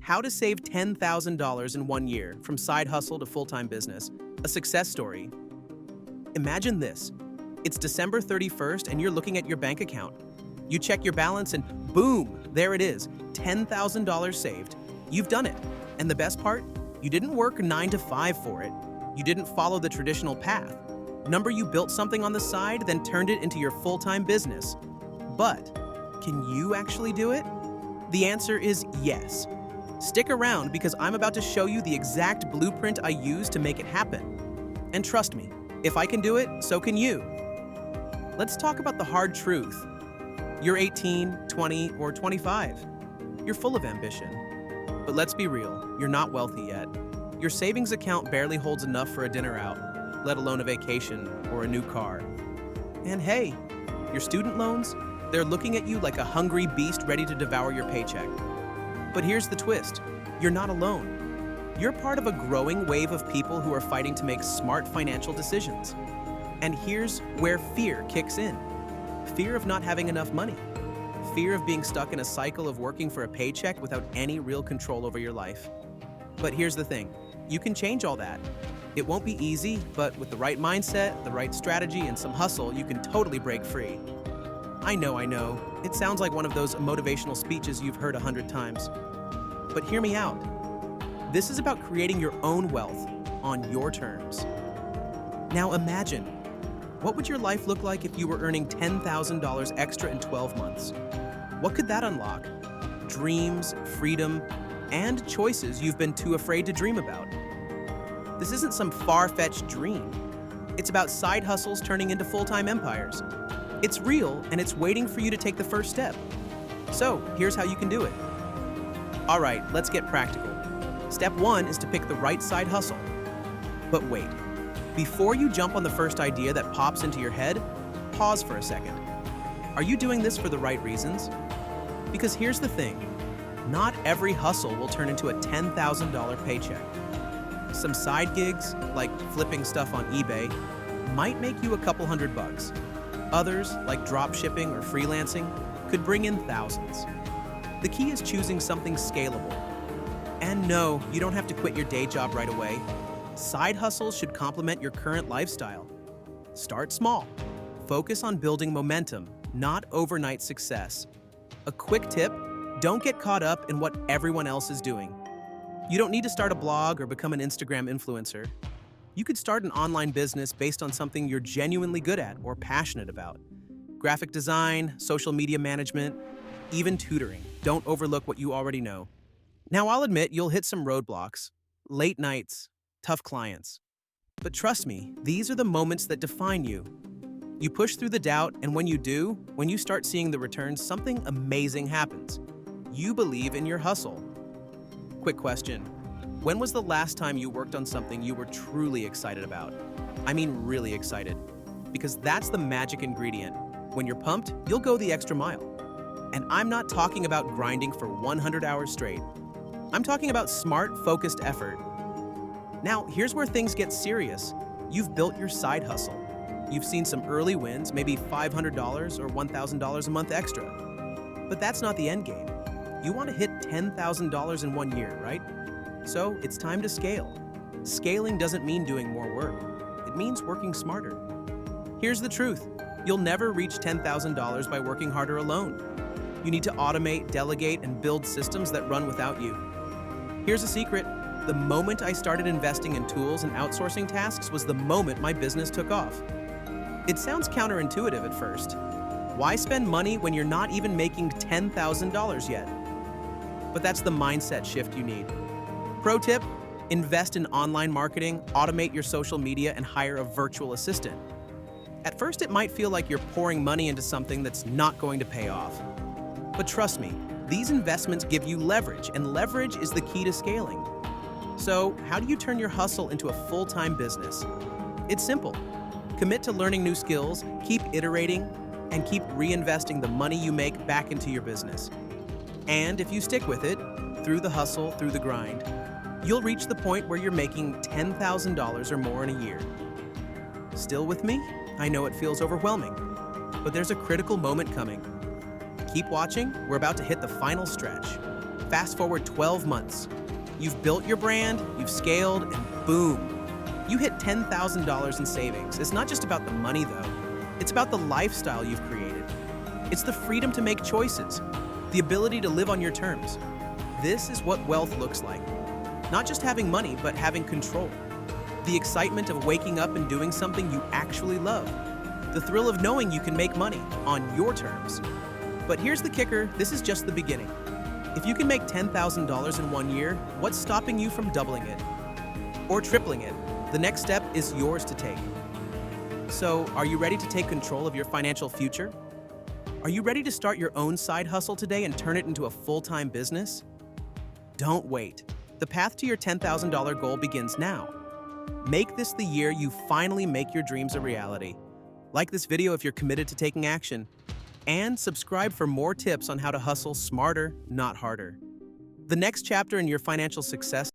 How to save $10,000 in 1 year from side hustle to full-time business. A success story. Imagine this. It's December 31st and you're looking at your bank account. You check your balance and boom, there it is, $10,000 saved. You've done it. And the best part? You didn't work 9 to 5 for it. You didn't follow the traditional path. You built something on the side, then turned it into your full-time business. But can you actually do it? The answer is yes. Stick around because I'm about to show you the exact blueprint I use to make it happen. And trust me, if I can do it, so can you. Let's talk about the hard truth. You're 18, 20, or 25. You're full of ambition. But let's be real, you're not wealthy yet. Your savings account barely holds enough for a dinner out, let alone a vacation or a new car. And hey, your student loans, they're looking at you like a hungry beast ready to devour your paycheck. But here's the twist, you're not alone. You're part of a growing wave of people who are fighting to make smart financial decisions. And here's where fear kicks in. Fear of not having enough money. Fear of being stuck in a cycle of working for a paycheck without any real control over your life. But here's the thing, you can change all that. It won't be easy, but with the right mindset, the right strategy, and some hustle, you can totally break free. I know. It sounds like one of those motivational speeches you've heard 100 times. But hear me out. This is about creating your own wealth on your terms. Now imagine, what would your life look like if you were earning $10,000 extra in 12 months? What could that unlock? Dreams, freedom, and choices you've been too afraid to dream about. This isn't some far-fetched dream. It's about side hustles turning into full-time empires. It's real, and it's waiting for you to take the first step. So, here's how you can do it. All right, let's get practical. Step 1 is to pick the right side hustle. But wait, before you jump on the first idea that pops into your head, pause for a second. Are you doing this for the right reasons? Because here's the thing, not every hustle will turn into a $10,000 paycheck. Some side gigs, like flipping stuff on eBay, might make you a couple $100. Others, like drop shipping or freelancing, could bring in thousands. The key is choosing something scalable. And no, you don't have to quit your day job right away. Side hustles should complement your current lifestyle. Start small. Focus on building momentum, not overnight success. A quick tip, don't get caught up in what everyone else is doing. You don't need to start a blog or become an Instagram influencer. You could start an online business based on something you're genuinely good at or passionate about. Graphic design, social media management, even tutoring. Don't overlook what you already know. Now, I'll admit you'll hit some roadblocks, late nights, tough clients. But trust me, these are the moments that define you. You push through the doubt, and when you do, when you start seeing the returns, something amazing happens. You believe in your hustle. Quick question. When was the last time you worked on something you were truly excited about? I mean really excited. Because that's the magic ingredient. When you're pumped, you'll go the extra mile. And I'm not talking about grinding for 100 hours straight. I'm talking about smart, focused effort. Now, here's where things get serious. You've built your side hustle. You've seen some early wins, maybe $500 or $1,000 a month extra. But that's not the end game. You want to hit $10,000 in 1 year, right? So it's time to scale. Scaling doesn't mean doing more work. It means working smarter. Here's the truth. You'll never reach $10,000 by working harder alone. You need to automate, delegate, and build systems that run without you. Here's a secret. The moment I started investing in tools and outsourcing tasks was the moment my business took off. It sounds counterintuitive at first. Why spend money when you're not even making $10,000 yet? But that's the mindset shift you need. Pro tip, invest in online marketing, automate your social media, and hire a virtual assistant. At first, it might feel like you're pouring money into something that's not going to pay off. But trust me, these investments give you leverage, and leverage is the key to scaling. So, how do you turn your hustle into a full-time business? It's simple. Commit to learning new skills, keep iterating, and keep reinvesting the money you make back into your business. And if you stick with it, through the hustle, through the grind, you'll reach the point where you're making $10,000 or more in a year. Still with me? I know it feels overwhelming, but there's a critical moment coming. Keep watching, we're about to hit the final stretch. Fast forward 12 months. You've built your brand, you've scaled, and boom, you hit $10,000 in savings. It's not just about the money, though. It's about the lifestyle you've created. It's the freedom to make choices, the ability to live on your terms. This is what wealth looks like. Not just having money, but having control. The excitement of waking up and doing something you actually love. The thrill of knowing you can make money on your terms. But here's the kicker, this is just the beginning. If you can make $10,000 in 1 year, what's stopping you from doubling it? Or tripling it? The next step is yours to take. So, are you ready to take control of your financial future? Are you ready to start your own side hustle today and turn it into a full-time business? Don't wait. The path to your $10,000 goal begins now. Make this the year you finally make your dreams a reality. Like this video if you're committed to taking action. And subscribe for more tips on how to hustle smarter, not harder. The next chapter in your financial success